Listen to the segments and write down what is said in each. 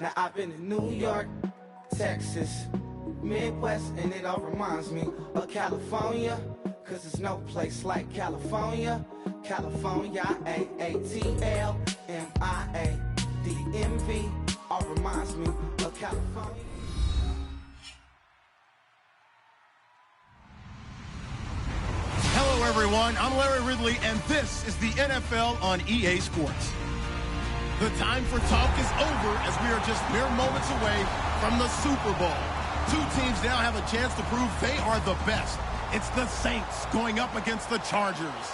Now I've been in New York, Texas, Midwest, and it all reminds me of California, cause there's no place like California. California, AATLMIA, all reminds me of California. Hello, everyone. I'm Larry Ridley, and this is the NFL on EA Sports. The time for talk is over as we are just mere moments away from the Super Bowl. Two teams now have a chance to prove they are the best. It's the Saints going up against the Chargers.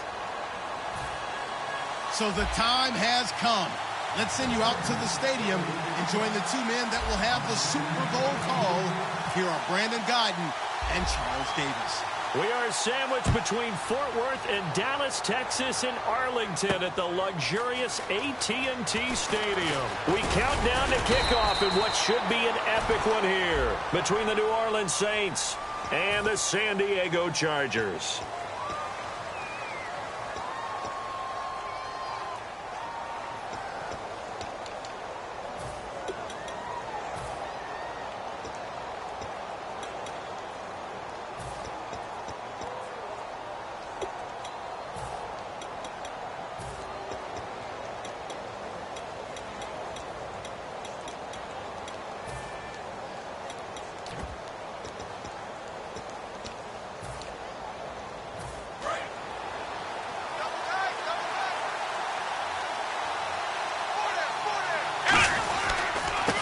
So the time has come. Let's send you out to the stadium and join the two men that will have the Super Bowl call. Here are Brandon Guyton and Charles Davis. We are sandwiched between Fort Worth and Dallas, Texas, and Arlington at the luxurious AT&T Stadium. We count down to kickoff in what should be an epic one here between the New Orleans Saints and the San Diego Chargers.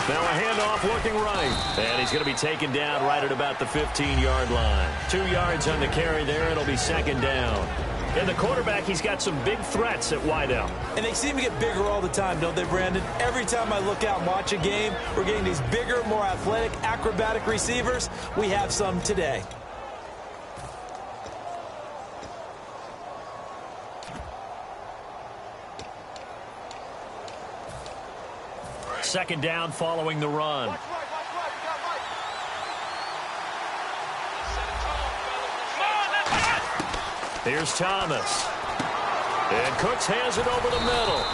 Now a handoff looking right. And he's going to be taken down right at about the 15-yard line. 2 yards on the carry there. It'll be second down. And the quarterback, he's got some big threats at wideout. And they seem to get bigger all the time, don't they, Brandon? Every time I look out and watch a game, we're getting these bigger, more athletic, acrobatic receivers. We have some today. Second down following the run. Here's Thomas. And Cooks has it over the middle.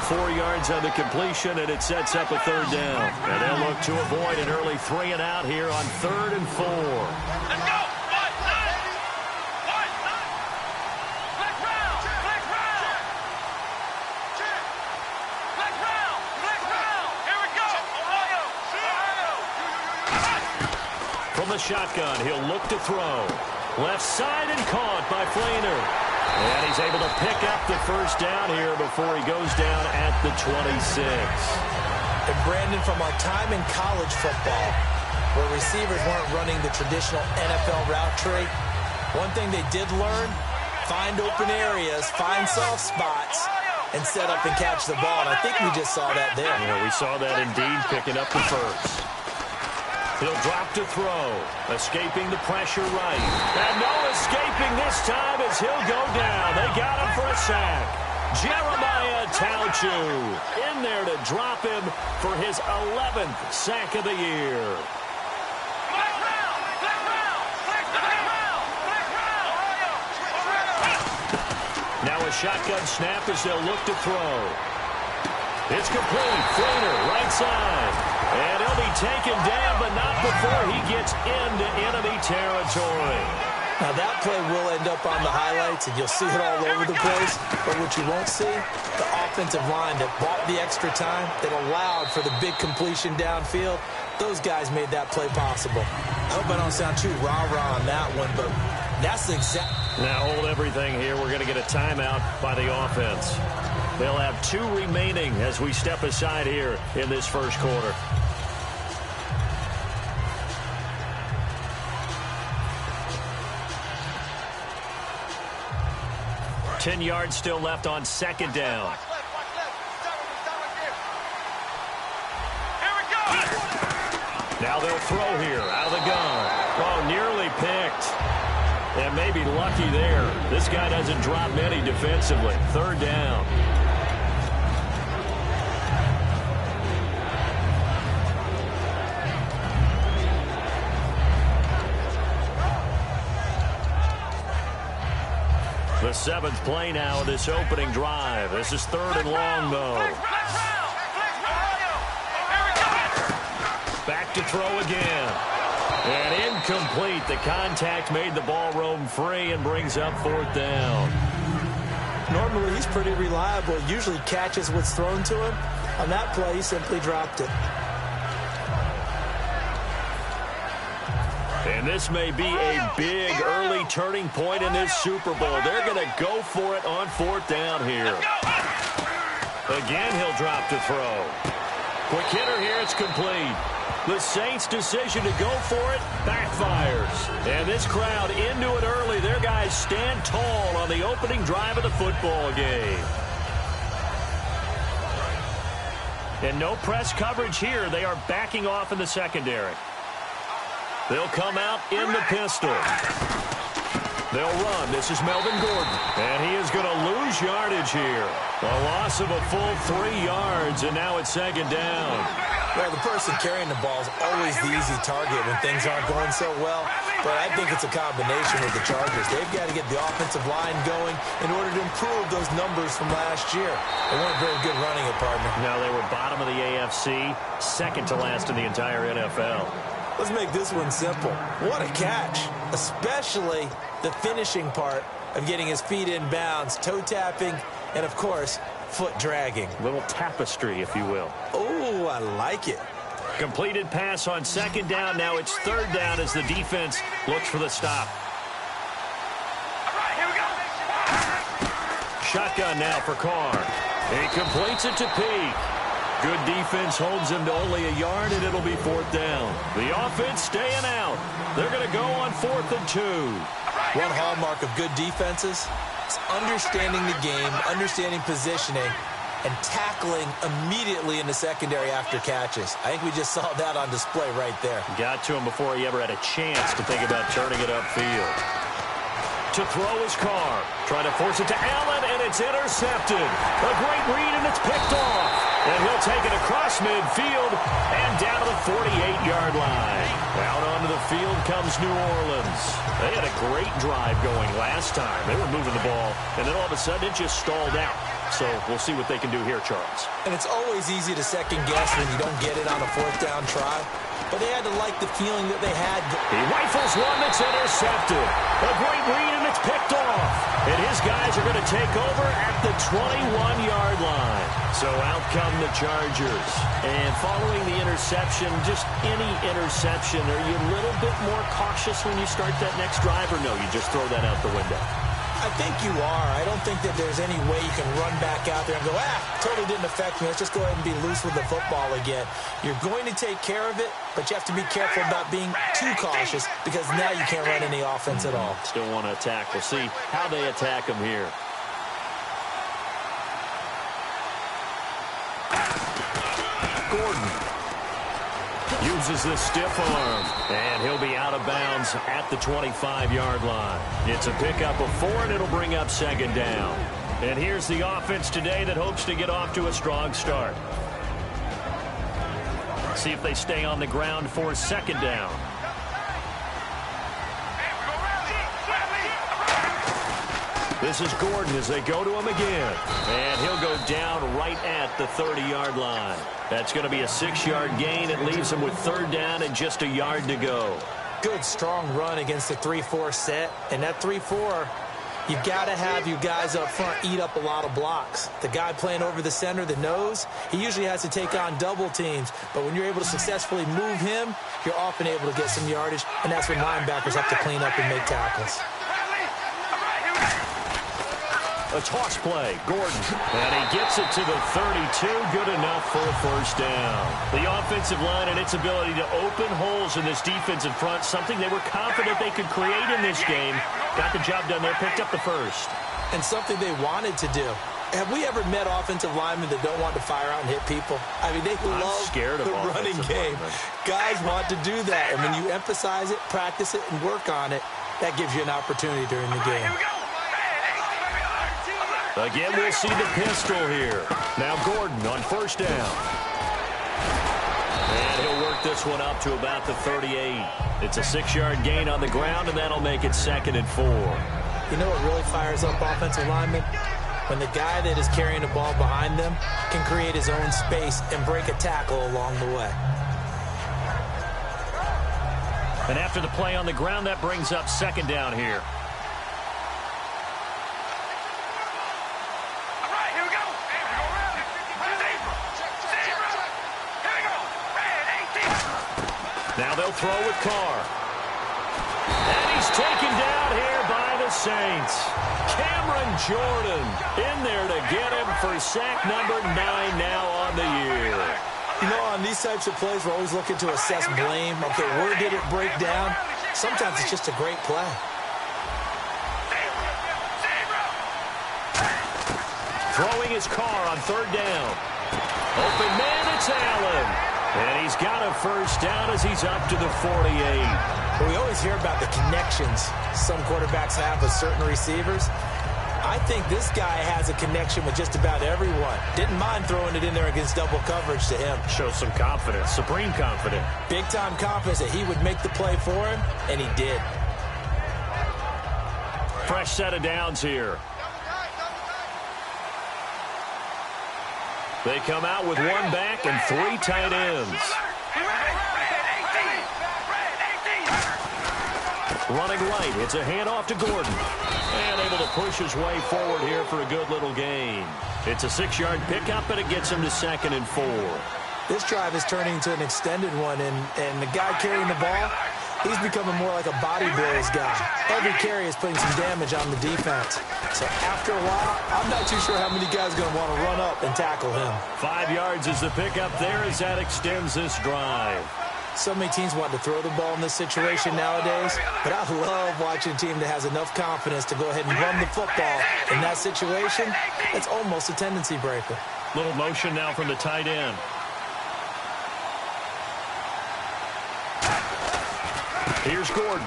4 yards on the completion, and it sets up a third down. And they'll look to avoid an early 3 and out here on 3rd and 4. Let's go! From the shotgun, he'll look to throw. Left side and caught by Flainer. And he's able to pick up the first down here before he goes down at the 26. And Brandon, from our time in college football, where receivers weren't running the traditional NFL route tree, one thing they did learn, find open areas, find soft spots, and set up and catch the ball. And I think we just saw that there. Yeah, we saw that indeed, picking up the first. He'll drop to throw, escaping the pressure right. And no escaping this time as he'll go down. They got him for a sack. Jeremiah Tauchu in there to drop him for his 11th sack of the year. Now a shotgun snap as they'll look to throw. It's complete. Flainer, right side. And he'll be taken down, but not before he gets into enemy territory. Now that play will end up on the highlights, and you'll see it all over the place. But what you won't see, the offensive line that bought the extra time, that allowed for the big completion downfield, those guys made that play possible. I hope I don't sound too rah-rah on that one, but that's the exact... Now hold everything here. We're going to get a timeout by the offense. They'll have 2 remaining as we step aside here in this first quarter. Ten yards still left on second down. Now they'll throw here out of the gun. Oh, nearly picked. And maybe lucky there. This guy doesn't drop many defensively. Third down. The 7th play now of this opening drive. This is 3rd and long, though. Back to throw again. And incomplete. The contact made the ball roam free and brings up 4th down. Normally, he's pretty reliable. Usually catches what's thrown to him. On that play, he simply dropped it. And this may be a big early turning point in this Super Bowl. They're going to go for it on 4th down here. Again, he'll drop to throw. Quick hitter here, it's complete. The Saints' decision to go for it backfires. And this crowd into it early. Their guys stand tall on the opening drive of the football game. And no press coverage here. They are backing off in the secondary. They'll come out in the pistol. They'll run. This is Melvin Gordon. And he is going to lose yardage here. A loss of a full 3 yards, and now it's 2nd down. Well, the person carrying the ball is always the easy target when things aren't going so well. But I think it's a combination with the Chargers. They've got to get the offensive line going in order to improve those numbers from last year. They weren't very good running it, partner. No, they were bottom of the AFC, second to last in the entire NFL. Let's make this one simple. What a catch, especially the finishing part of getting his feet in bounds, toe tapping, and, of course, foot dragging. Little tapestry, if you will. Oh, I like it. Completed pass on 2nd down. Now it's 3rd down as the defense looks for the stop. Shotgun now for Carr. He completes it to Peak. Good defense holds him to only a yard, and it'll be 4th down. The offense staying out. They're going to go on 4th and 2. One hallmark of good defenses is understanding the game, understanding positioning, and tackling immediately in the secondary after catches. I think we just saw that on display right there. Got to him before he ever had a chance to think about turning it upfield. To throw is Carr. Trying to force it to Allen, and it's intercepted. A great read, and it's picked off. And he'll take it across midfield and down to the 48-yard line. Out onto the field comes New Orleans. They had a great drive going last time. They were moving the ball, and then all of a sudden it just stalled out. So we'll see what they can do here, Charles. And it's always easy to second guess when you don't get it on a 4th down try. But they had to like the feeling that they had. He rifles one that's intercepted. A great read, and it's picked off. And his guys are going to take over at the 21-yard line. So out come the Chargers. And following the interception, just any interception, are you a little bit more cautious when you start that next drive, or no, you just throw that out the window? I think you are. I don't think that there's any way you can run back out there and go, totally didn't affect me. Let's just go ahead and be loose with the football again. You're going to take care of it, but you have to be careful about being too cautious because now you can't run any offense at all. Still want to attack. We'll see how they attack him here. Gordon uses the stiff arm, and he'll be out of bounds at the 25-yard line. It's a pickup of 4, and it'll bring up 2nd down. And here's the offense today that hopes to get off to a strong start. See if they stay on the ground for 2nd down. This is Gordon as they go to him again. And he'll go down right at the 30-yard line. That's going to be a 6-yard gain. It leaves him with 3rd down and just a yard to go. Good, strong run against the 3-4 set. And that 3-4, you've got to have your guys up front eat up a lot of blocks. The guy playing over the center, the nose, he usually has to take on double teams. But when you're able to successfully move him, you're often able to get some yardage. And that's when linebackers have to clean up and make tackles. A toss play, Gordon, and he gets it to the 32, good enough for a 1st down. The offensive line and its ability to open holes in this defensive front, something they were confident they could create in this game. Got the job done there, picked up the 1st. And something they wanted to do. Have we ever met offensive linemen that don't want to fire out and hit people? I mean, they love the running game. Guys want to do that, and when you emphasize it, practice it, and work on it, that gives you an opportunity during the game. Again, we'll see the pistol here. Now Gordon on 1st down. And he'll work this one up to about the 38. It's a 6-yard gain on the ground, and that'll make it 2nd and 4. You know what really fires up offensive linemen? When the guy that is carrying the ball behind them can create his own space and break a tackle along the way. And after the play on the ground, that brings up second down here. Now they'll throw with Carr. And he's taken down here by the Saints. Cameron Jordan in there to get him for sack number 9 now on the year. You know, on these types of plays, we're always looking to assess blame. Okay, where did it break down? Sometimes it's just a great play. Throwing his Carr on third down. Open man, it's Allen. And he's got a first down as he's up to the 48. Well, we always hear about the connections some quarterbacks have with certain receivers. I think this guy has a connection with just about everyone. Didn't mind throwing it in there against double coverage to him. Shows some confidence, supreme confidence. Big-time confidence that he would make the play for him, and he did. Fresh set of downs here. They come out with one back and 3 tight ends. Running right, it's a handoff to Gordon. And able to push his way forward here for a good little gain. It's a 6-yard pickup, and it gets him to 2nd and 4. This drive is turning into an extended one, and the guy carrying the ball, he's becoming more like a body blows guy. Every carry is putting some damage on the defense. So after a while, I'm not too sure how many guys are going to want to run up and tackle him. 5 yards is the pickup there as that extends this drive. So many teams want to throw the ball in this situation nowadays, but I love watching a team that has enough confidence to go ahead and run the football in that situation. It's almost a tendency breaker. Little motion now from the tight end. Here's Gordon.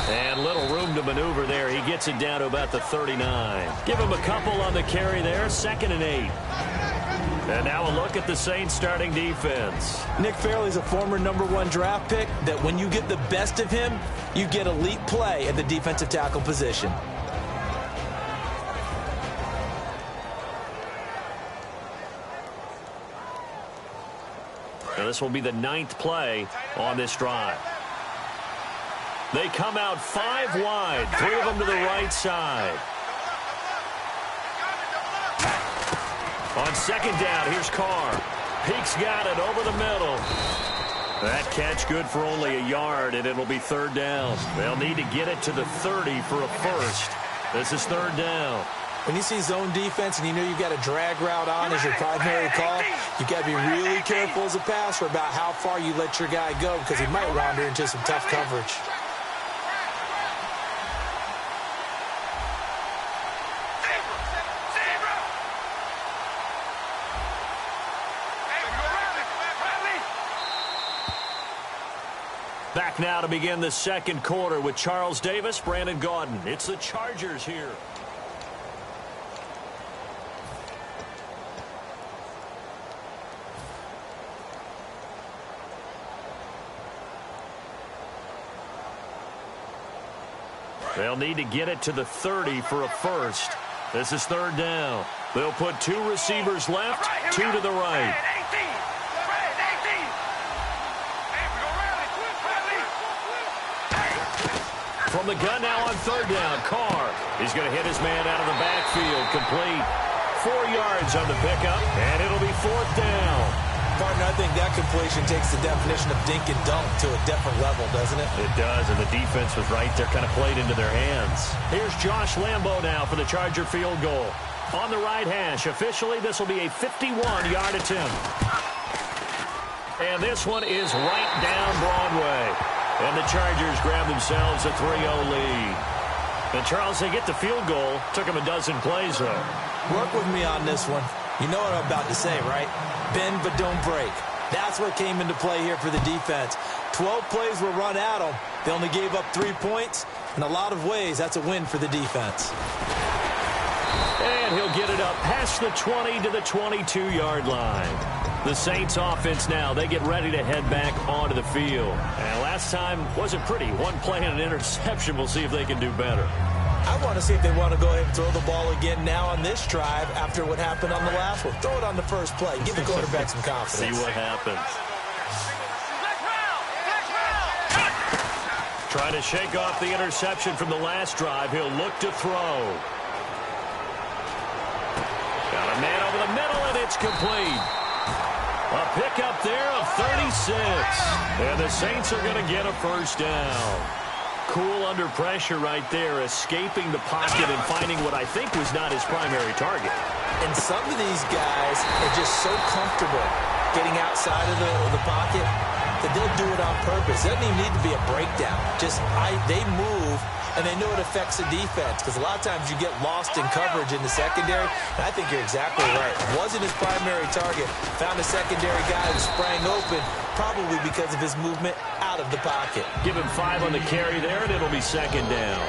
And little room to maneuver there. He gets it down to about the 39. Give him a couple on the carry there. 2nd and 8. And now a look at the Saints starting defense. Nick Fairley's a former #1 draft pick that when you get the best of him, you get elite play at the defensive tackle position. Now this will be the 9th play on this drive. They come out 5 wide, 3 of them to the right side. On 2nd down, here's Carr. Peek's got it over the middle. That catch good for only a yard, and it'll be 3rd down. They'll need to get it to the 30 for a first. This is 3rd down. When you see zone defense and you know you've got a drag route on as your primary call, you've got to be really careful as a passer about how far you let your guy go because he might wander into some tough coverage. Back now to begin the 2nd quarter with Charles Davis, Brandon Gaudin. It's the Chargers here. They'll need to get it to the 30 for a first. This is 3rd down. They'll put 2 receivers left, 2 to the right. From the gun now on 3rd down, Carr. He's going to hit his man out of the backfield, complete. 4 yards on the pickup, and it'll be 4th down. Partner, I think that completion takes the definition of dink and dunk to a different level, doesn't it? It does, and the defense was right there, kind of played into their hands. Here's Josh Lambo now for the Charger field goal. On the right hash, officially, this will be a 51-yard attempt. And this one is right down Broadway. And the Chargers grab themselves a 3-0 lead. And, Charles, they get the field goal. Took them a dozen plays, though. Work with me on this one. You know what I'm about to say, right? Bend but don't break. That's what came into play here for the defense. 12 plays were run at them. They only gave up 3 points. In a lot of ways, that's a win for the defense. And he'll get it up past the 20 to the 22-yard line. The Saints offense now, they get ready to head back onto the field. And last time wasn't pretty. 1 play and an interception. We'll see if they can do better. I want to see if they want to go ahead and throw the ball again now on this drive after what happened on the last one. Throw it on the first play. Give the quarterback some confidence. See what happens. Trying to shake off the interception from the last drive. He'll look to throw. Got a man over the middle, and it's complete. A pickup there of 36. And the Saints are going to get a first down. Cool under pressure right there, escaping the pocket and finding what I think was not his primary target. And some of these guys are just so comfortable getting outside of the pocket that they'll do it on purpose. It doesn't even need to be a breakdown. They move, and they know it affects the defense, because a lot of times you get lost in coverage in the secondary, and I think you're exactly right. Wasn't his primary target. Found a secondary guy who sprang open, probably because of his movement out of the pocket. Give him 5 on the carry there, and it'll be second down.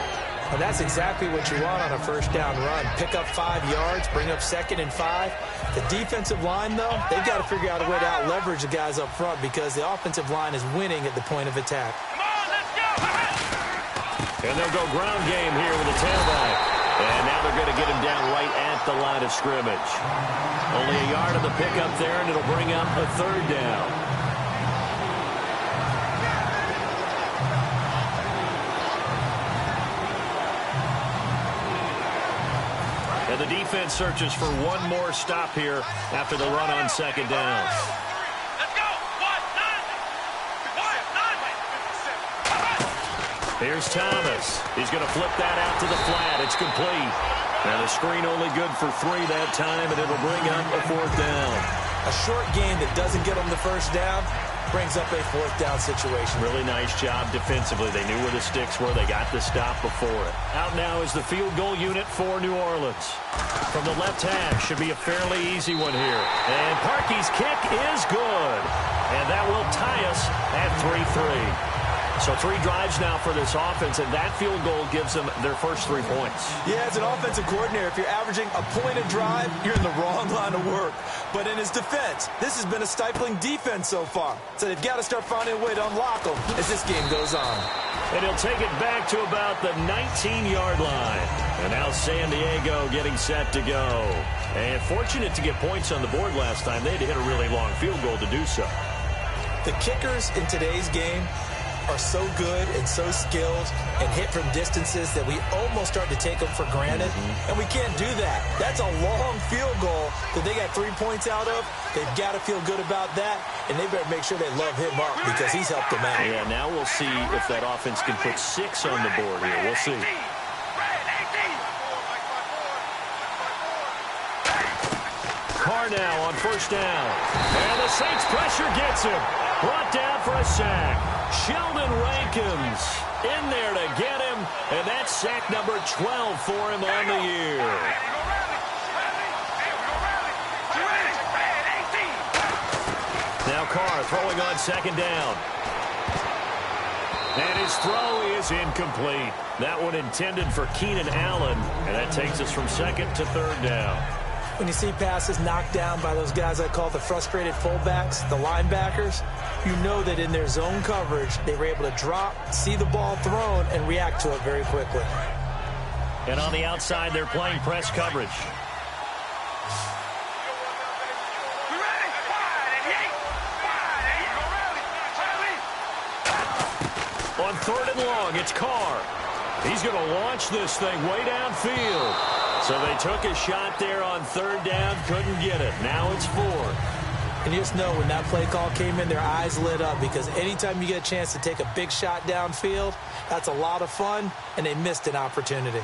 And that's exactly what you want on a first down run. Pick up 5 yards, bring up 2nd and 5. The defensive line, though, they've got to figure out a way to out-leverage the guys up front, because the offensive line is winning at the point of attack. Come on, let's go! And they'll go ground game here with the tailback. And now they're going to get him down right at the line of scrimmage. Only a yard of the pickup there, and it'll bring up a third down. And the defense searches for one more stop here after the run on second down. Let's go! Here's Thomas. He's going to flip that out to the flat. It's complete. And the screen only good for 3 that time, and it'll bring up a 4th down. A short game that doesn't get them the first down brings up a 4th down situation. Really nice job defensively. They knew where the sticks were. They got the stop before it. Out now is the field goal unit for New Orleans. From the left hash, should be a fairly easy one here. And Parkey's kick is good. And that will tie us at 3-3. So 3 drives now for this offense, and that field goal gives them their first 3 points. Yeah, as an offensive coordinator, if you're averaging a point a drive, you're in the wrong line of work. But in his defense, this has been a stifling defense so far. So they've got to start finding a way to unlock them as this game goes on. And he'll take it back to about the 19-yard line. And now San Diego getting set to go. And fortunate to get points on the board last time. They had to hit a really long field goal to do so. The kickers in today's game are so good and so skilled and hit from distances that we almost start to take them for granted. And we can't do that. That's a long field goal that they got 3 points out of. They've got to feel good about that, and they better make sure they love him up, because he's helped them out. Yeah, now we'll see if that offense can put 6 on the board here. We'll see. Carr now on first down. And the Saints pressure gets him. Brought down for a sack. Sheldon Rankins in there to get him. And that's sack number 12 for him on the year. Now Carr throwing on second down. And his throw is incomplete. That one intended for Keenan Allen. And that takes us from 2nd to 3rd down. When you see passes knocked down by those guys I call the frustrated fullbacks, the linebackers, you know that in their zone coverage, they were able to drop, see the ball thrown, and react to it very quickly. And on the outside, they're playing press coverage. On 3rd and long, it's Carr. He's going to launch this thing way downfield. So they took a shot there on 3rd down, couldn't get it. Now it's 4th. And you just know when that play call came in, their eyes lit up, because anytime you get a chance to take a big shot downfield, that's a lot of fun, and they missed an opportunity.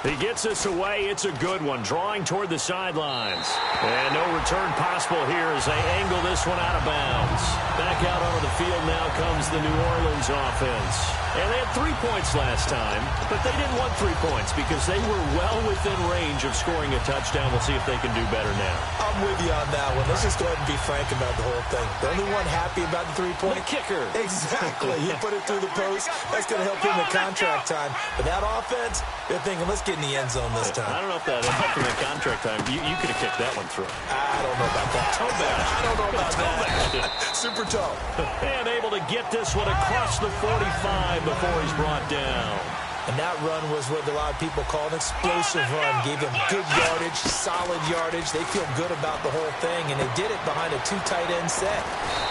He gets us away. It's a good one. Drawing toward the sidelines. And no return possible here as they angle this one out of bounds. Back out onto the field now comes the New Orleans offense. And they had 3 points last time, but they didn't want 3 points because they were well within range of scoring a touchdown. We'll see if they can do better now. I'm with you on that one. Let's just go ahead and be frank about the whole thing. The only one happy about the 3-point. The kicker. Exactly. He put it through the post. That's going to help him in contract time. But that offense, they're thinking, let's get in the end zone this time. I don't know if that helped him in contract time. You could have kicked that one through. I don't know about that. Toe bash. I don't know about that. Super toe. And able to get this one across the 45 before he's brought down. And that run was what a lot of people call an explosive run. Gave them good yardage, solid yardage. They feel good about the whole thing, and they did it behind a 2 tight end set.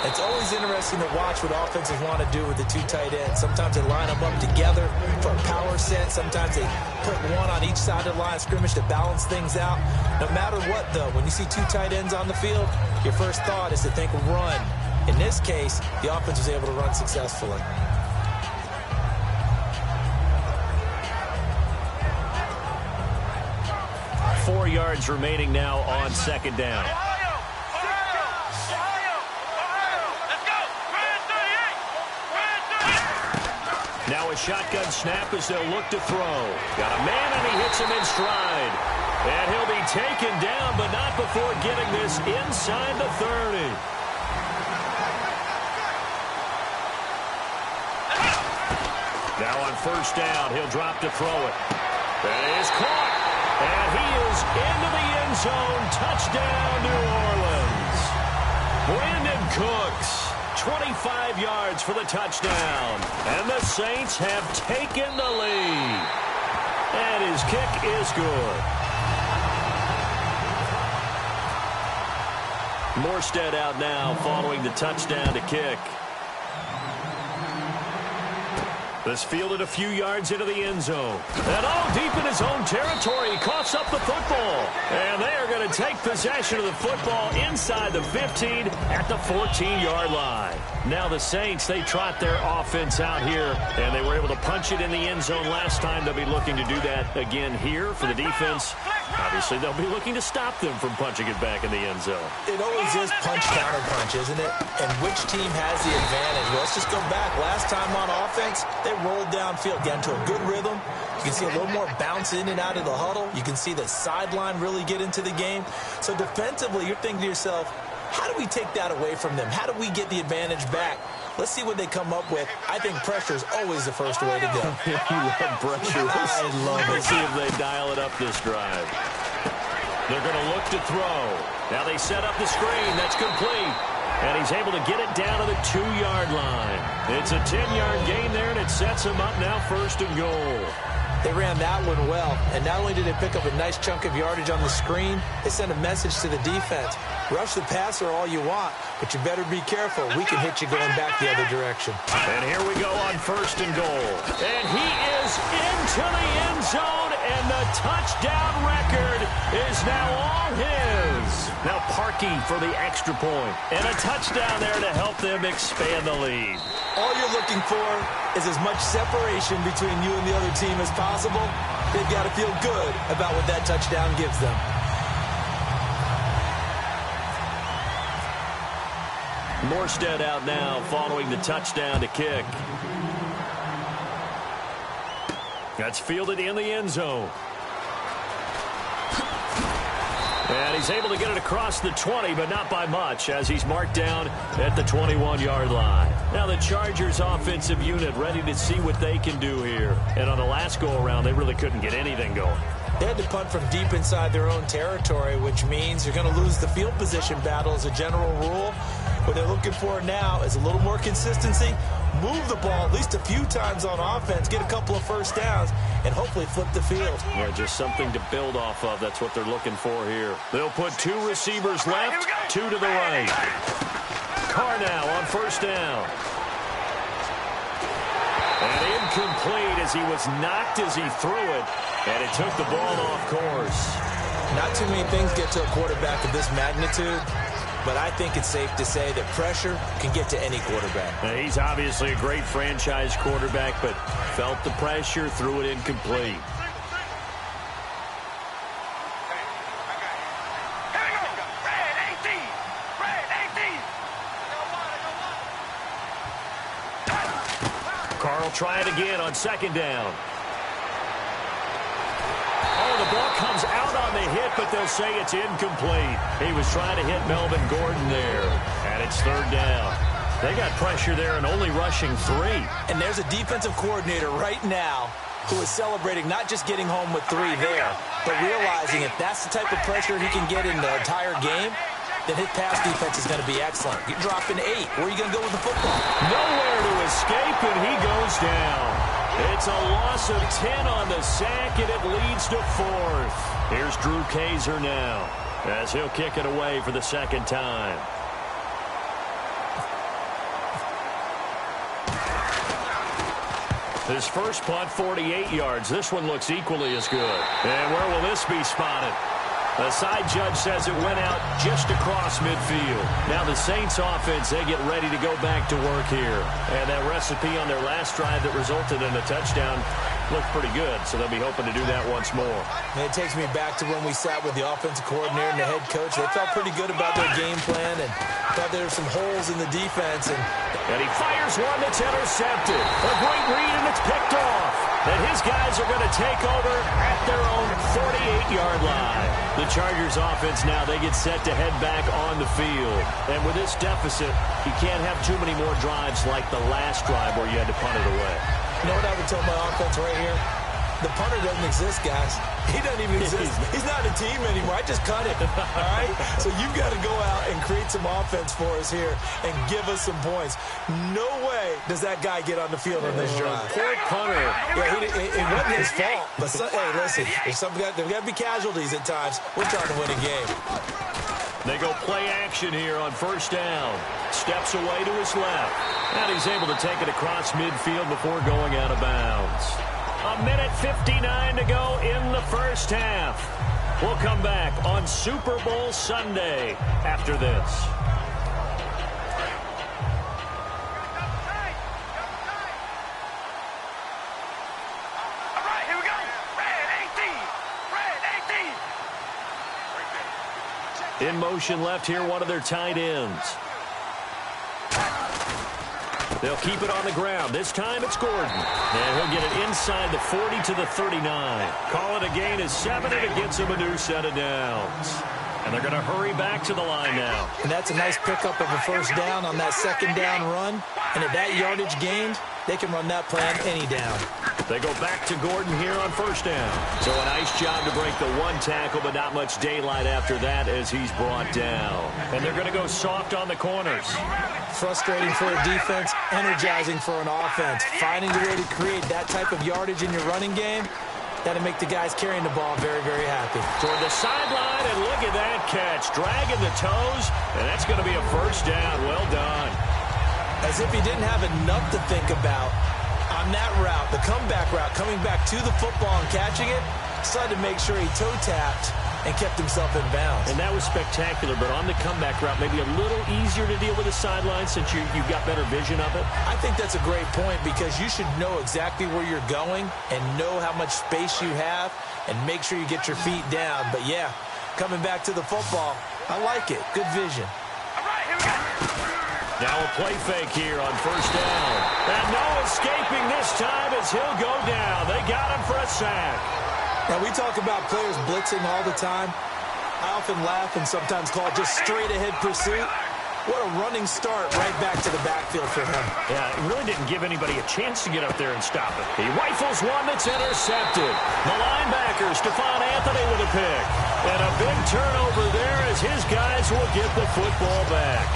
It's always interesting to watch what offenses want to do with the 2 tight ends. Sometimes they line them up together for a power set. Sometimes they put one on each side of the line of scrimmage to balance things out. No matter what, though, when you see 2 tight ends on the field, your first thought is to think run. In this case, the offense was able to run successfully. 4 yards remaining now on second down. Now a shotgun snap as they'll look to throw. Got a man and he hits him in stride. And he'll be taken down, but not before getting this inside the 30. Now on first down, he'll drop to throw it. That is caught. And he is into the end zone. Touchdown, New Orleans. Brandon Cooks, 25 yards for the touchdown. And the Saints have taken the lead. And his kick is good. Morstead out now following the touchdown to kick. This fielded a few yards into the end zone. And deep in his own territory, he coughs up the football. And they are going to take possession of the football inside the 15 at the 14-yard line. Now the Saints, they trot their offense out here, and they were able to punch it in the end zone last time. They'll be looking to do that again here for the defense. Obviously, they'll be looking to stop them from punching it back in the end zone. It always is punch-counter-punch, isn't it? And which team has the advantage? Well, let's just go back. Last time on offense, they rolled downfield, got into a good rhythm. You can see a little more bounce in and out of the huddle. You can see the sideline really get into the game. So defensively, you're thinking to yourself, how do we take that away from them? How do we get the advantage back? Let's see what they come up with. I think pressure is always the first way to go. You love pressure. I love it. Let's see if they dial it up this drive. They're going to look to throw. Now they set up the screen. That's complete. And he's able to get it down to the 2-yard line. It's a 10-yard gain there, and it sets him up now first and goal. They ran that one well, and not only did they pick up a nice chunk of yardage on the screen, they sent a message to the defense. Rush the passer all you want, but you better be careful. We can hit you going back the other direction. And here we go on first and goal. And he is into the end zone, and the touchdown record is now all his. Now Parkey for the extra point. And a touchdown there to help them expand the lead. All you're looking for is as much separation between you and the other team as possible. They've got to feel good about what that touchdown gives them. Morstead out now following the touchdown to kick. That's fielded in the end zone. And he's able to get it across the 20, but not by much, as he's marked down at the 21-yard line. Now the Chargers offensive unit ready to see what they can do here. And on the last go-around, they really couldn't get anything going. They had to punt from deep inside their own territory, which means you're going to lose the field position battle as a general rule. What they're looking for now is a little more consistency, move the ball at least a few times on offense, get a couple of first downs, and hopefully flip the field. Yeah, just something to build off of. That's what they're looking for here. They'll put 2 receivers left, 2 to the right. Carr now on first down. And incomplete as he was knocked as he threw it, and it took the ball off course. Not too many things get to a quarterback of this magnitude, but I think it's safe to say that pressure can get to any quarterback. Now, he's obviously a great franchise quarterback, but felt the pressure, threw it incomplete. Carl try it again on second down. The ball comes out on the hit, but they'll say it's incomplete. He was trying to hit Melvin Gordon there, and it's third down. They got pressure there and only rushing 3. And there's a defensive coordinator right now who is celebrating not just getting home with 3 there, but realizing if that's the type of pressure he can get in the entire game, then his pass defense is going to be excellent. You're dropping 8. Where are you going to go with the football? Nowhere to escape, and he goes down. It's a loss of 10 on the sack, and it leads to 4th. Here's Drew Kaiser now, as he'll kick it away for the second time. His first punt, 48 yards. This one looks equally as good. And where will this be spotted? The side judge says it went out just across midfield. Now the Saints offense, they get ready to go back to work here. And that recipe on their last drive that resulted in a touchdown looked pretty good, so they'll be hoping to do that once more. And it takes me back to when we sat with the offensive coordinator and the head coach. They felt pretty good about their game plan and thought there were some holes in the defense. And he fires one that's intercepted. A great read, and it's picked off. And his guys are going to take over at their own 48-yard line. The Chargers offense now, they get set to head back on the field. And with this deficit, you can't have too many more drives like the last drive where you had to punt it away. You know what I would tell my offense right here? The punter doesn't exist, guys. He doesn't even exist. He's not a team anymore. I just cut it, all right? So you've got to go out and create some offense for us here and give us some points. No way does that guy get on the field on this drive. Poor punter. Yeah, it wasn't his fault. But, hey, listen, there's got to be casualties at times. We're trying to win a game. They go play action here on first down. Steps away to his left. And he's able to take it across midfield before going out of bounds. A minute 59 to go in the first half. We'll come back on Super Bowl Sunday after this. All right, here we go. Red 18. In motion left here, one of their tight ends. They'll keep it on the ground. This time it's Gordon. And he'll get it inside the 40 to the 39. Call it a gain of 7, and it gets him a new set of downs. And they're going to hurry back to the line now. And that's a nice pickup of a first down on that second down run. And at that yardage gained, they can run that plan any down. They go back to Gordon here on first down. So a nice job to break the one tackle, but not much daylight after that as he's brought down. And they're going to go soft on the corners. Frustrating for a defense, energizing for an offense. Finding the way to create that type of yardage in your running game, that'll make the guys carrying the ball very, very happy. Toward the sideline, and look at that catch. Dragging the toes, and that's going to be a first down. Well done. As if he didn't have enough to think about on that route, the comeback route, coming back to the football and catching it, decided to make sure he toe-tapped and kept himself in bounds. And that was spectacular, but on the comeback route, maybe a little easier to deal with the sideline since you've got better vision of it? I think that's a great point because you should know exactly where you're going and know how much space you have and make sure you get your feet down. But, yeah, coming back to the football, I like it. Good vision. All right, here we go. Now a play fake here on first down. And no escaping this time as he'll go down. They got him for a sack. Now, we talk about players blitzing all the time. I often laugh and sometimes call it just straight-ahead pursuit. What a running start right back to the backfield for him. Yeah, it really didn't give anybody a chance to get up there and stop it. He rifles one that's intercepted. The linebacker, Stephon Anthony, with a pick. And a big turnover there as his guys will get the football back.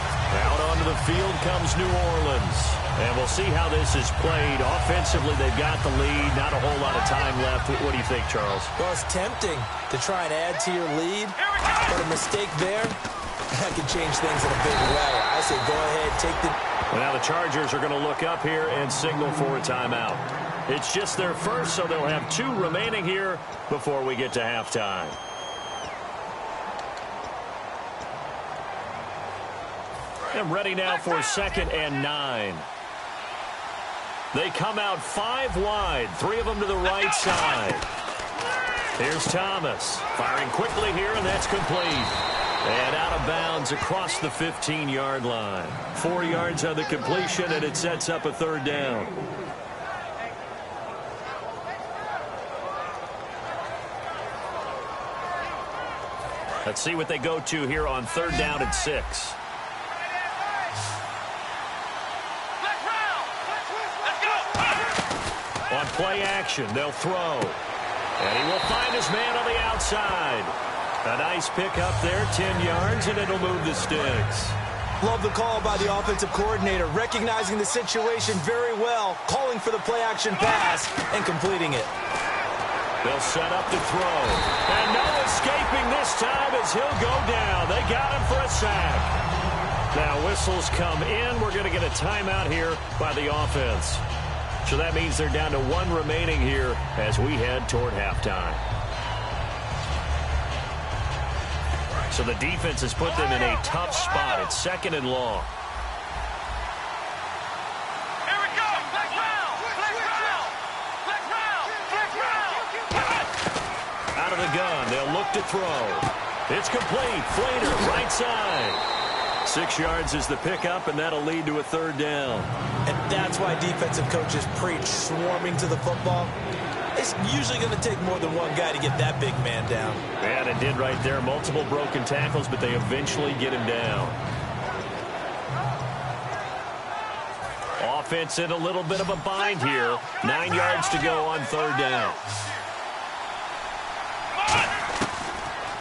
Out onto the field comes New Orleans. And we'll see how this is played. Offensively, they've got the lead. Not a whole lot of time left. What do you think, Charles? Well, it's tempting to try and add to your lead. But a mistake there, that can change things in a big way. I say go ahead, take the... Well, now the Chargers are going to look up here and signal for a timeout. It's just their first, so they'll have 2 remaining here before we get to halftime. And ready now for 2nd and 9. They come out 5 wide, 3 of them to the right side. Here's Thomas, firing quickly here, and that's complete. And out of bounds across the 15-yard line. 4 yards on the completion, and it sets up a 3rd down. Let's see what they go to here on 3rd down and 6. On play action, they'll throw. And he will find his man on the outside. A nice pick up there, 10 yards, and it'll move the sticks. Love the call by the offensive coordinator, recognizing the situation very well, calling for the play-action pass, and completing it. They'll set up to throw. And no escaping this time as he'll go down. They got him for a sack. Now whistles come in. We're going to get a timeout here by the offense. So that means they're down to 1 remaining here as we head toward halftime. So the defense has put them in a tough spot. It's 2nd and long. Here we go. Flex round. Flex round. Flex round. Flex round. Out of the gun. They'll look to throw. It's complete. Flater, right side. 6 yards is the pickup, and that'll lead to a 3rd down. And that's why defensive coaches preach swarming to the football. It's usually going to take more than one guy to get that big man down. And it did right there. Multiple broken tackles, but they eventually get him down. Offense in a little bit of a bind here. 9 yards to go on 3rd down.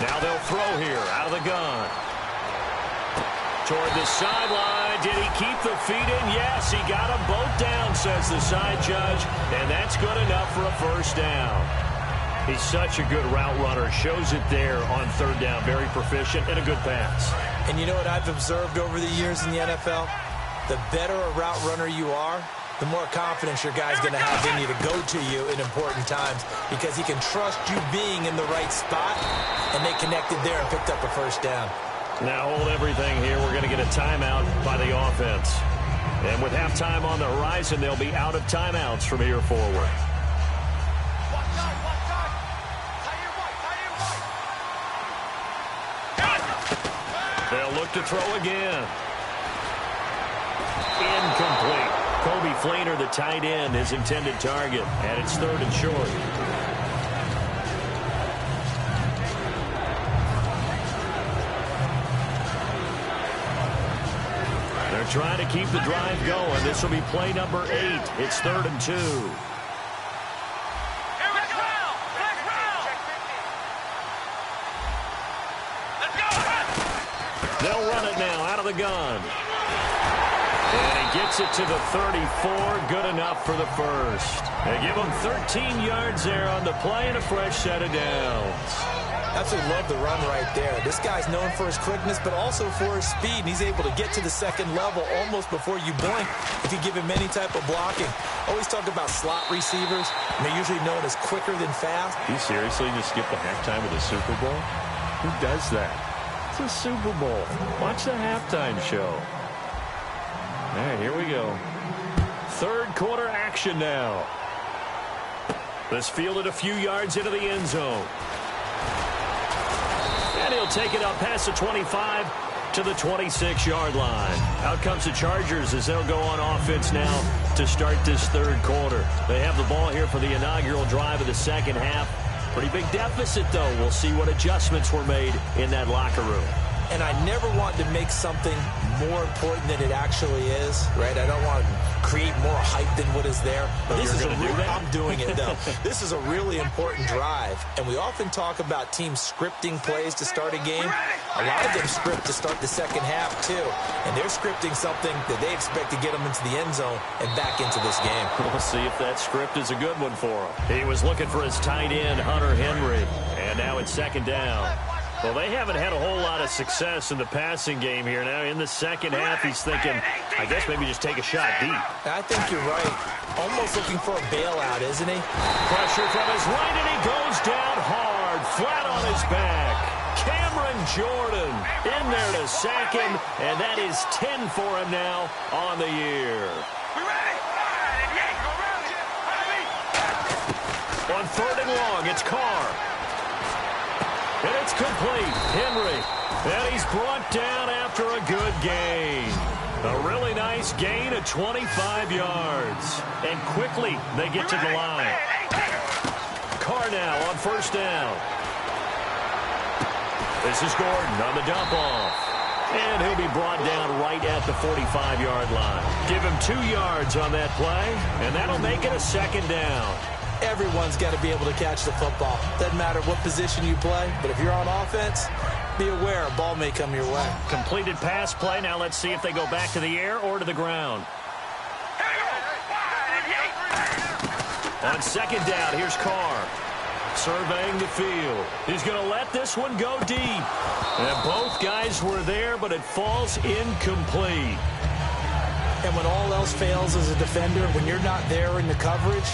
Now they'll throw here out of the gun. Toward the sideline. Did he keep the feet in? Yes, he got them both down, says the side judge. And that's good enough for a 1st down. He's such a good route runner. Shows it there on 3rd down. Very proficient and a good pass. And you know what I've observed over the years in the NFL? The better a route runner you are, the more confidence your guy's going to have in you to go to you in important times because he can trust you being in the right spot, and they connected there and picked up a 1st down. Now hold everything here. We're going to get a timeout by the offense. And with halftime on the horizon, they'll be out of timeouts from here forward. They'll look to throw again. Incomplete. Kobe Flater, the tight end, his intended target. And it's 3rd and short. They're trying to keep the drive going. This will be play number 8. It's 3rd and 2. They'll run it now out of the gun. And he gets it to the 34. Good enough for the 1st. They give him 13 yards there on the play and a fresh set of downs. Absolutely love the run right there. This guy's known for his quickness, but also for his speed. And he's able to get to the 2nd level almost before you blink if you give him any type of blocking. Always talk about slot receivers, and they're usually known as quicker than fast. You seriously just skip the halftime of the Super Bowl? Who does that? It's a Super Bowl. Watch the halftime show. All right, here we go. 3rd quarter action now. This fielded a few yards into the end zone. And he'll take it up past the 25 to the 26-yard line. Out comes the Chargers as they'll go on offense now to start this 3rd quarter. They have the ball here for the inaugural drive of the 2nd half. Pretty big deficit, though. We'll see what adjustments were made in that locker room. And I never want to make something more important than it actually is, right? I don't want to create more hype than what is there. But this is I'm doing it, though. This is a really important drive. And we often talk about teams scripting plays to start a game. A lot of them script to start the 2nd half, too. And they're scripting something that they expect to get them into the end zone and back into this game. We'll see if that script is a good one for him. He was looking for his tight end, Hunter Henry. And now it's 2nd down. Well, they haven't had a whole lot of success in the passing game here. Now, in the 2nd half, he's thinking, I guess maybe just take a shot deep. I think you're right. Almost looking for a bailout, isn't he? Pressure from his right, and he goes down hard, flat on his back. Cameron Jordan in there to sack him, and that is 10 for him now on the year. On 3rd and long, it's Carr. And it's complete. Henry. And he's brought down after a good gain. A really nice gain of 25 yards. And quickly they get to the line. Carr now on 1st down. This is Gordon on the dump off. And he'll be brought down right at the 45-yard line. Give him 2 yards on that play, and that'll make it a 2nd down. Everyone's got to be able to catch the football. Doesn't matter what position you play, but if you're on offense, be aware, a ball may come your way. Completed pass play. Now let's see if they go back to the air or to the ground. On second down, here's Carr. Surveying the field. He's going to let this one go deep. And both guys were there, but it falls incomplete. And when all else fails as a defender, when you're not there in the coverage,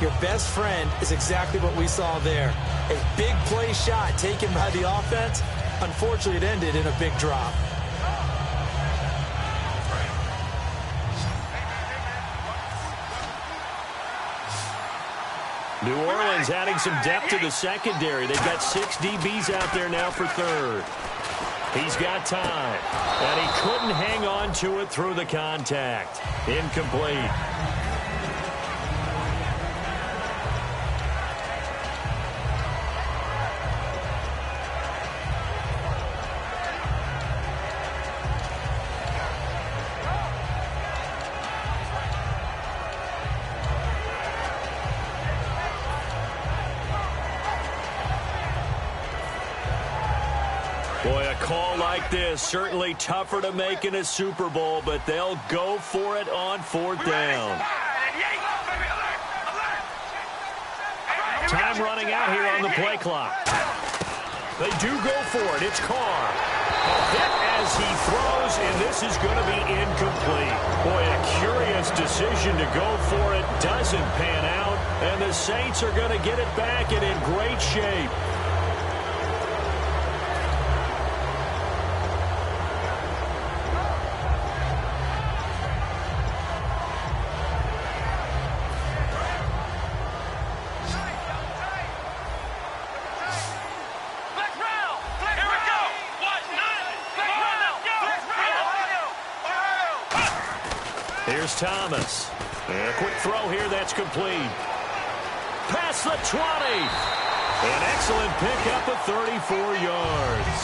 your best friend is exactly what we saw there. A big play shot taken by the offense. Unfortunately, it ended in a big drop. New Orleans adding some depth to the secondary. They've got 6 DBs out there now for third. He's got time. And he couldn't hang on to it through the contact. Incomplete. Boy, a call like this, certainly tougher to make in a Super Bowl, but they'll go for it on 4th down. Time running out here on the play clock. They do go for it. It's Carr. A hit as he throws, and this is going to be incomplete. Boy, a curious decision to go for it. Doesn't pan out, and the Saints are going to get it back and in great shape. Here's Thomas. And a quick throw here that's complete. Past the 20. An excellent pickup of 34 yards.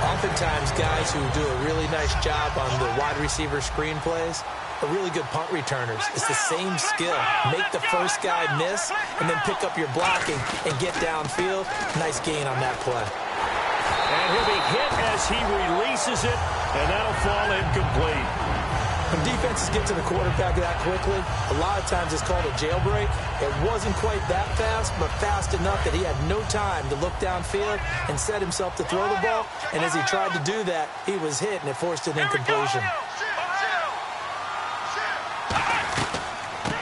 Oftentimes, guys who do a really nice job on the wide receiver screen plays are really good punt returners. It's the same skill. Make the first guy miss and then pick up your blocking and get downfield. Nice gain on that play. And he'll be hit as he releases it, and that'll fall incomplete. When defenses get to the quarterback that quickly, a lot of times it's called a jailbreak. It wasn't quite that fast, but fast enough that he had no time to look downfield and set himself to throw the ball. And as he tried to do that, he was hit, and it forced an incompletion.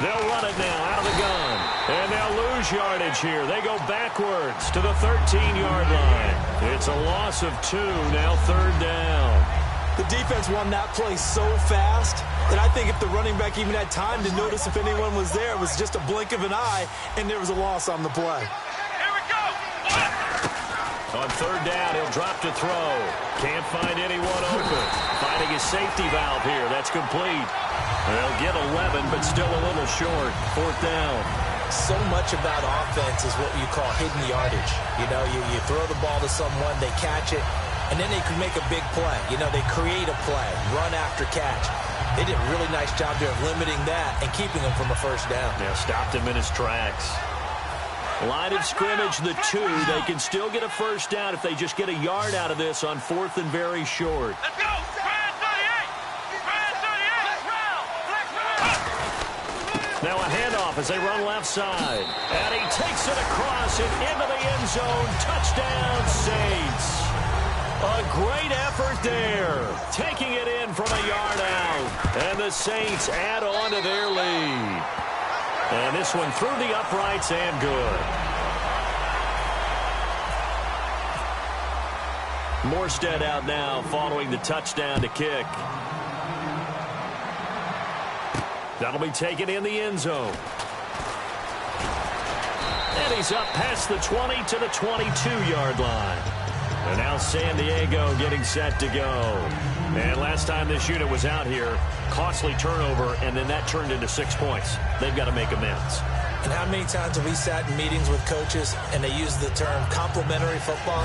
They'll run it now out of the gun. And they'll lose yardage here. They go backwards to the 13-yard line. It's a loss of 2, now 3rd down. The defense won that play so fast that I think if the running back even had time to notice if anyone was there, it was just a blink of an eye, and there was a loss on the play. Here we go. On 3rd down, he'll drop to throw. Can't find anyone open. Finding his safety valve here. That's complete. They'll get 11, but still a little short. 4th down. So much about offense is what you call hidden yardage. You know, you throw the ball to someone, they catch it, and then they can make a big play. You know, they create a play, run after catch. They did a really nice job there of limiting that and keeping him from a 1st down. Yeah, stopped him in his tracks. Line of scrimmage, the 2. They can still get a 1st down if they just get a yard out of this on 4th and very short. Let's go. Brand 38. Brand 38. Now a handoff as they run left side. And he takes it across and into the end zone. Touchdown, Saints. A great effort there. Taking it in from a yard out. And the Saints add on to their lead. And this one through the uprights and good. Morstead out now following the touchdown to kick. That'll be taken in the end zone. And he's up past the 20 to the 22-yard line. And now San Diego getting set to go. And last time this unit was out here, costly turnover, and then that turned into 6 points. They've got to make amends. And how many times have we sat in meetings with coaches and they use the term complementary football?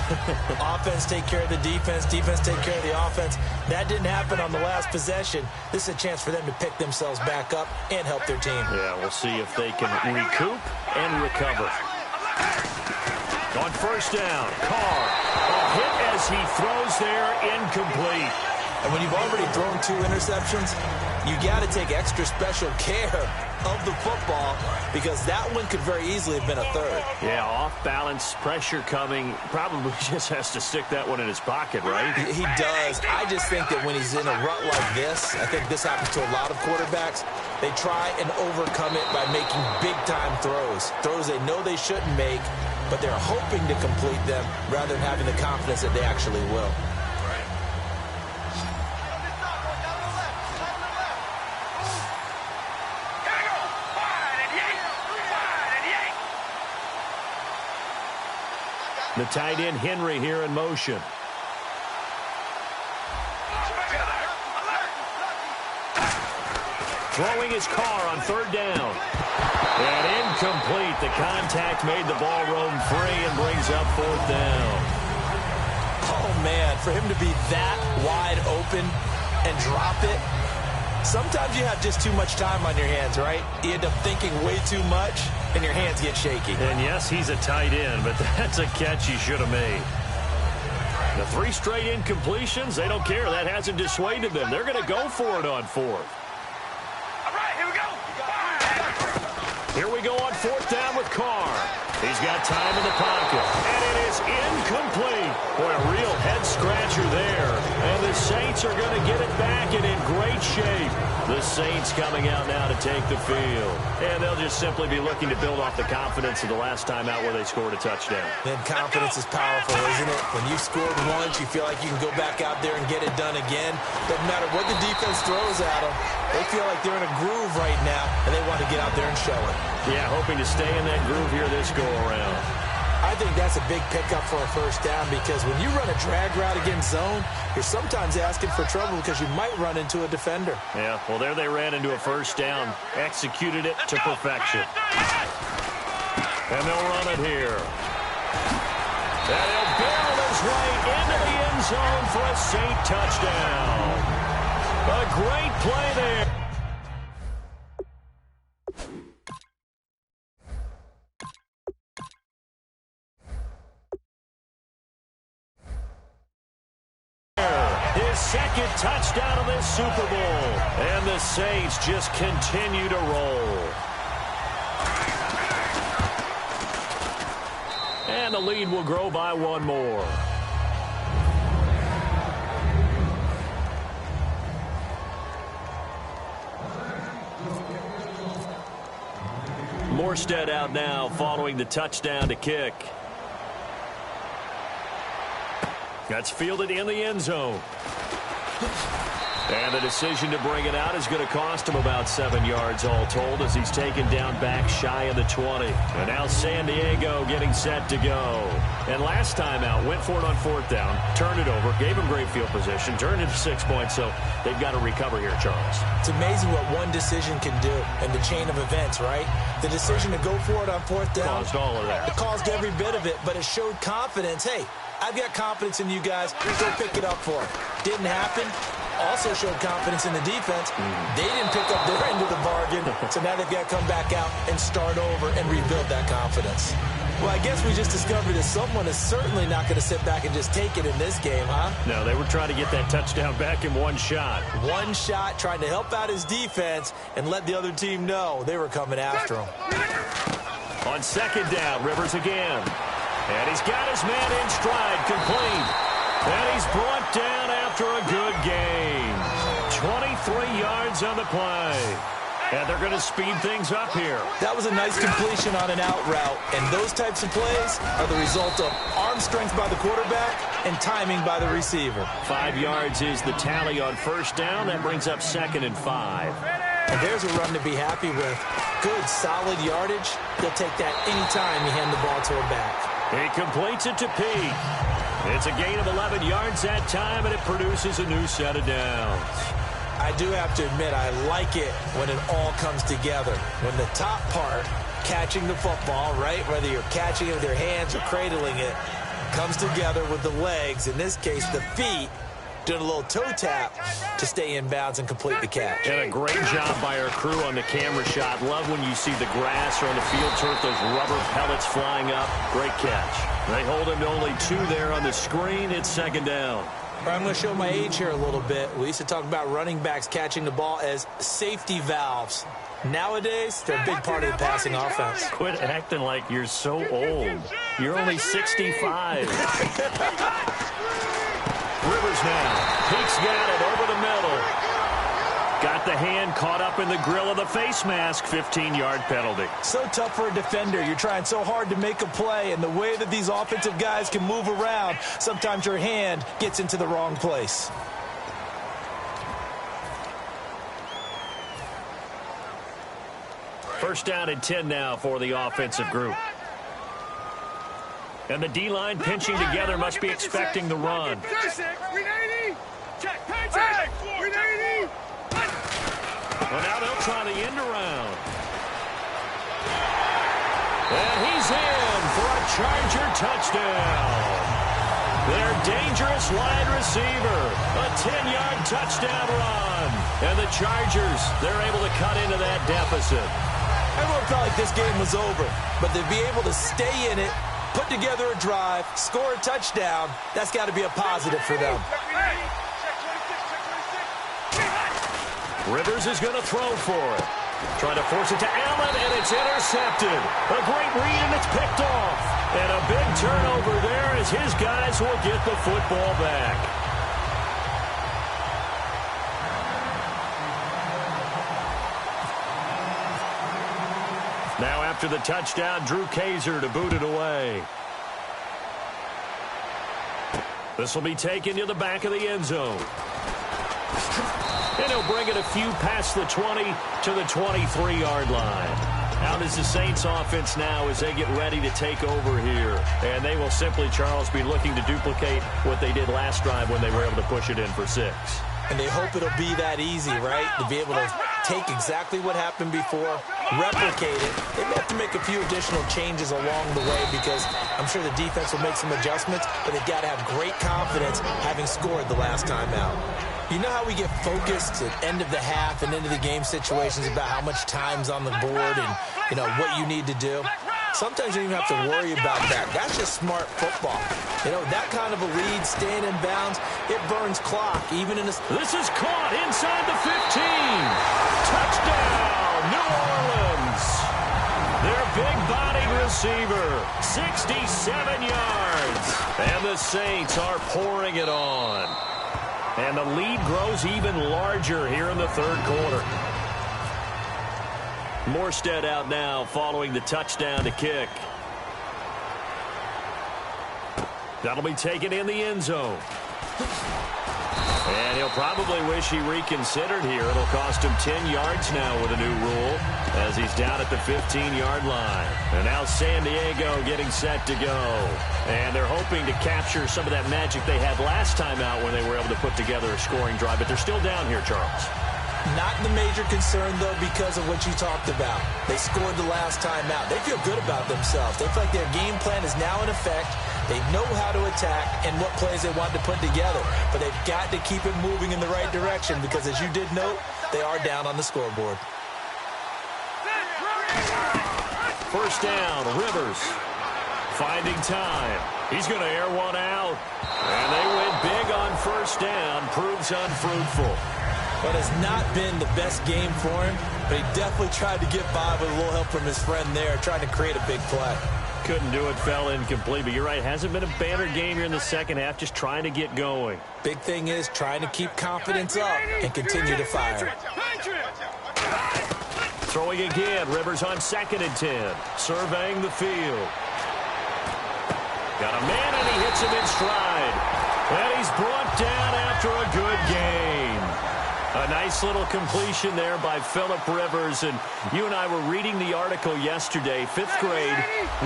Offense take care of the defense, defense take care of the offense. That didn't happen on the last possession. This is a chance for them to pick themselves back up and help their team. Yeah, we'll see if they can recoup and recover. On first down, Carr. A hit as he throws there, incomplete. And when you've already thrown 2 interceptions, you got to take extra special care of the football because that one could very easily have been a 3rd. Yeah, off balance, pressure coming. Probably just has to stick that one in his pocket, right? He does. I just think that when he's in a rut like this, I think this happens to a lot of quarterbacks, they try and overcome it by making big-time throws. Throws they know they shouldn't make, but they're hoping to complete them rather than having the confidence that they actually will. The tight end, Henry, here in motion. Throwing his Carr on 3rd down. And incomplete. The contact made the ball roam free and brings up 4th down. Oh, man, for him to be that wide open and drop it, sometimes you have just too much time on your hands, right? You end up thinking way too much, and your hands get shaky. And yes, he's a tight end, but that's a catch he should have made. The 3 straight incompletions, they don't care. That hasn't dissuaded them. They're going to go for it on 4th. All right, here we go. Here we go on 4th down with Carr. He's got time in the pocket, and it is incomplete. Boy, a real head-scratcher there. And the Saints are going to get it back and in great shape. The Saints coming out now to take the field. And they'll just simply be looking to build off the confidence of the last time out where they scored a touchdown. Then confidence is powerful, isn't it? When you scored once, you feel like you can go back out there and get it done again. Doesn't matter what the defense throws at them. They feel like they're in a groove right now, and they want to get out there and show it. Yeah, hoping to stay in that groove here this go-around. I think that's a big pickup for a 1st down because when you run a drag route against zone, you're sometimes asking for trouble because you might run into a defender. Yeah, well, there they ran into a 1st down, executed it to perfection. And they'll run it here. And he'll barrel his way into the end zone for a Saint touchdown. A great play there. His 2nd touchdown of this Super Bowl. And the Saints just continue to roll. And the lead will grow by 1 more. Morstead out now following the touchdown to kick. That's fielded in the end zone. And the decision to bring it out is going to cost him about 7 yards all told as he's taken down back shy of the 20. And now San Diego getting set to go. And last time out, went for it on 4th down, turned it over, gave him great field position, turned it to 6 points, so they've got to recover here, Charles. It's amazing what one decision can do in the chain of events, right? The decision to go for it on 4th down. Caused all of that. It caused every bit of it, but it showed confidence. Hey, I've got confidence in you guys. Go pick it up for him. Didn't happen. Also showed confidence in the defense. They didn't pick up their end of the bargain, so now they've got to come back out and start over and rebuild that confidence. Well, I guess we just discovered that someone is certainly not going to sit back and just take it in this game, huh? No, they were trying to get that touchdown back in one shot. One shot, trying to help out his defense and let the other team know they were coming after him. On 2nd down, Rivers again. And he's got his man in stride, complete. And he's brought down after a good game. 23 yards on the play. And they're going to speed things up here. That was a nice completion on an out route. And those types of plays are the result of arm strength by the quarterback and timing by the receiver. 5 yards is the tally on 1st down. That brings up 2nd and 5. And there's a run to be happy with. Good, solid yardage. They'll take that anytime you hand the ball to a back. He completes it to Pete. It's a gain of 11 yards that time, and it produces a new set of downs. I do have to admit, I like it when it all comes together. When the top part, catching the football, right, whether you're catching it with your hands or cradling it, comes together with the legs, in this case the feet, doing a little toe tap to stay in bounds and complete the catch. And a great job by our crew on the camera shot. Love when you see the grass or on the field turf, those rubber pellets flying up. Great catch. They hold him to only 2 there on the screen. It's second down. I'm going to show my age here a little bit. We used to talk about running backs catching the ball as safety valves. Nowadays, they're a big part of the passing offense. Quit acting like you're so old. You're only 65. Rivers now. Peaks got it over the middle. Got the hand caught up in the grill of the face mask. 15-yard penalty. So tough for a defender. You're trying so hard to make a play, and the way that these offensive guys can move around, sometimes your hand gets into the wrong place. First down and 10 now for the offensive group. And the D-line pinching together must be expecting the run. Well, now they'll try the end around. And he's in for a Charger touchdown. Their dangerous wide receiver. A 10-yard touchdown run. And the Chargers, they're able to cut into that deficit. Everyone felt like this game was over, but to be able to stay in it, put together a drive, score a touchdown, that's got to be a positive for them. Rivers is going to throw for it. Trying to force it to Allen, and it's intercepted. A great read, and it's picked off. And a big turnover there as his guys will get the football back. Now after the touchdown, Drew Kaiser to boot it away. This will be taken to the back of the end zone. And he'll bring it a few past the 20 to the 23-yard line. Out is the Saints offense now as they get ready to take over here. And they will simply, Charles, be looking to duplicate what they did last drive when they were able to push it in for 6. And they hope it'll be that easy, right? To be able to take exactly what happened before, replicate it. They may have to make a few additional changes along the way because I'm sure the defense will make some adjustments, but they've got to have great confidence having scored the last time out. You know how we get focused at end of the half and into the game situations about how much time's on the board and, you know, what you need to do? Sometimes you don't even have to worry about that. That's just smart football. You know, that kind of a lead, staying in bounds, it burns clock, even in a... This is caught inside the 15. Touchdown, New Orleans. Their big-bodied receiver, 67 yards. And the Saints are pouring it on. And the lead grows even larger here in the third quarter. Morstead out now following the touchdown to kick. That'll be taken in the end zone. And he'll probably wish he reconsidered here. It'll cost him 10 yards now with a new rule as he's down at the 15-yard line. And now San Diego getting set to go. And they're hoping to capture some of that magic they had last time out when they were able to put together a scoring drive. But they're still down here, Charles. Not the major concern, though, because of what you talked about. They scored the last time out. They feel good about themselves. They feel like their game plan is now in effect. They know how to attack and what plays they want to put together. But they've got to keep it moving in the right direction because, as you did note, they are down on the scoreboard. First down, Rivers. Finding time. He's going to air one out. And they went big on first down. Proves unfruitful. But it's not been the best game for him, but he definitely tried to get by with a little help from his friend there, trying to create a big play. Couldn't do it, fell incomplete, but you're right, hasn't been a banner game here in the second half, just trying to get going. Big thing is trying to keep confidence up and continue to fire. Throwing again, Rivers on 2nd and 10, surveying the field. Got a man, and he hits him in stride. And he's brought down after a good game. A nice little completion there by Phillip Rivers. And you and I were reading the article yesterday, 5th grade.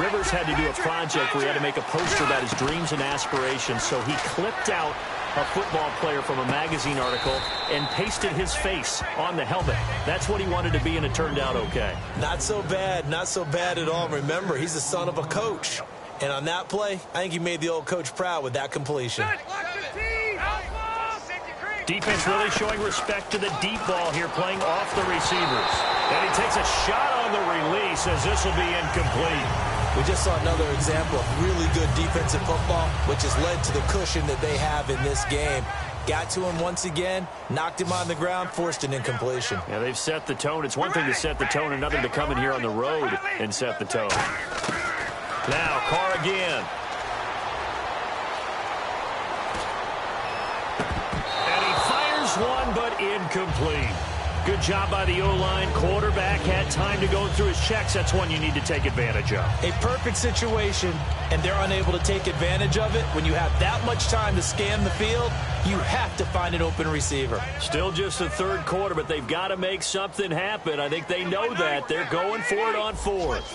Rivers had to do a project where he had to make a poster about his dreams and aspirations. So he clipped out a football player from a magazine article and pasted his face on the helmet. That's what he wanted to be, and it turned out okay. Not so bad at all. Remember, he's the son of a coach. And on that play, I think he made the old coach proud with that completion. Defense really showing respect to the deep ball here, playing off the receivers. And he takes a shot on the release as this will be incomplete. We just saw another example of really good defensive football, which has led to the cushion that they have in this game. Got to him once again, knocked him on the ground, forced an incompletion. Yeah, they've set the tone. It's one thing to set the tone, another to come in here on the road and set the tone. Now, Carr again. And he fires one, but incomplete. Good job by the O-line. Quarterback had time to go through his checks. That's one you need to take advantage of. A perfect situation, and they're unable to take advantage of it. When you have that much time to scan the field, you have to find an open receiver. Still just the third quarter, but they've got to make something happen. I think they know that. They're going for it on fourth.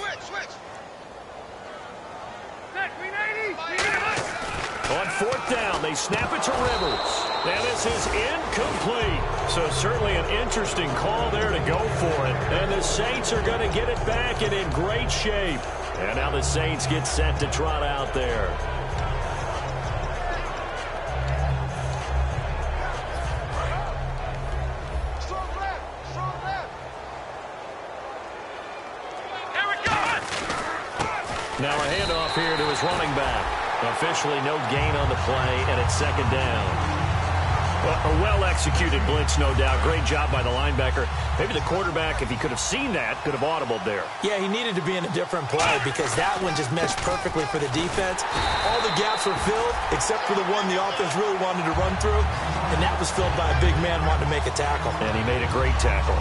On fourth down, they snap it to Rivers. And this is incomplete. So certainly an interesting call there to go for it. And the Saints are going to get it back and in great shape. And now the Saints get set to trot out there. Now a handoff here to his running back. Officially no gain on the play, and it's second down. Well, a well-executed blitz, no doubt. Great job by the linebacker. Maybe the quarterback, if he could have seen that, could have audibled there. Yeah, he needed to be in a different play because that one just meshed perfectly for the defense. All the gaps were filled except for the one the offense really wanted to run through, and that was filled by a big man wanting to make a tackle. And he made a great tackle.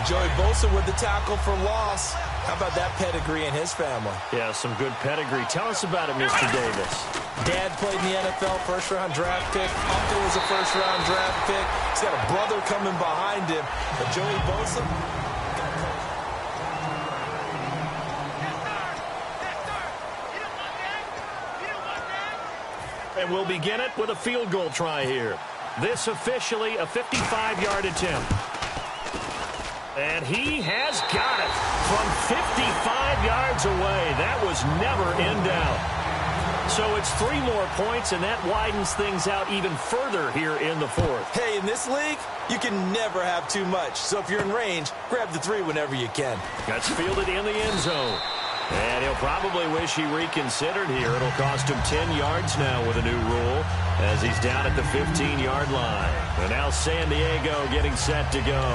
Joey Bosa with the tackle for loss. How about that pedigree in his family? Yeah, some good pedigree. Tell us about it, Mr. Davis. Dad played in the NFL, first-round draft pick. Uncle was a first-round draft pick. He's got a brother coming behind him. But Joey Bosa... And we'll begin it with a field goal try here. This officially a 55-yard attempt. And he has got it from 55 yards away. That was never in doubt. So it's 3 more points, and that widens things out even further here in the fourth. Hey, in this league, you can never have too much. So if you're in range, grab the 3 whenever you can. That's fielded in the end zone. And he'll probably wish he reconsidered here. It'll cost him 10 yards now with a new rule as he's down at the 15-yard line. And now San Diego getting set to go.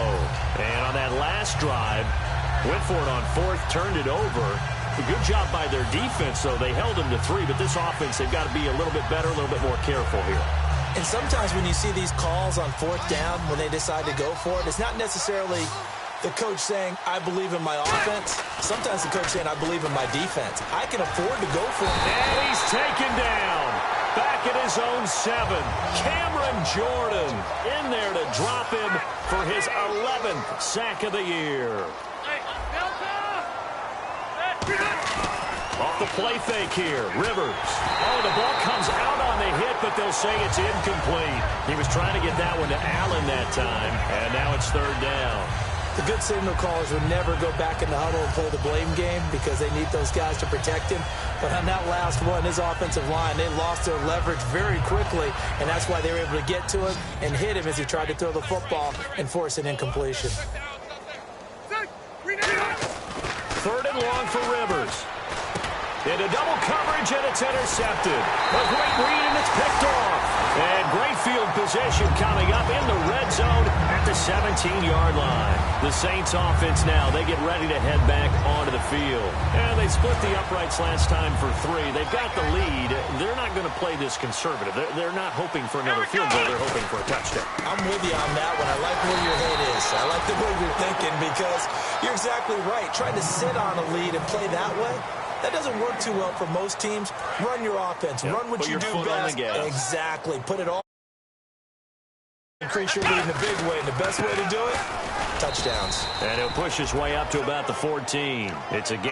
And on that last drive, went for it on fourth, turned it over. A good job by their defense, though. They held him to 3, but this offense, they've got to be a little bit better, a little bit more careful here. And sometimes when you see these calls on fourth down, when they decide to go for it, it's not necessarily the coach saying, I believe in my offense. Sometimes the coach saying, I believe in my defense. I can afford to go for it. And he's taken down. Back at his own 7. Cameron Jordan in there to drop him for his 11th sack of the year. Off the play fake here, Rivers. Oh, the ball comes out on the hit, but they'll say it's incomplete. He was trying to get that one to Allen that time, and now it's third down. The good signal callers would never go back in the huddle and play the blame game because they need those guys to protect him. But on that last one, his offensive line, they lost their leverage very quickly, and that's why they were able to get to him and hit him as he tried to throw the football and force an incompletion. Third and long for Rivers. Into double coverage, and it's intercepted. A great read, and it's picked off. And great field position coming up in the red zone at the 17-yard line. The Saints offense now, they get ready to head back onto the field. And they split the uprights last time for 3. They've got the lead. They're not going to play this conservative. They're not hoping for another field goal. They're hoping for a touchdown. I'm with you on that one. I like where your head is. I like the way you're thinking because you're exactly right. Trying to sit on a lead and play that way, that doesn't work too well for most teams. Run your offense. Yep. Run what you do best. Exactly. Put it all. Increase your lead in a big way. And the best way to do it, touchdowns. And he'll push his way up to about the 14. It's a game.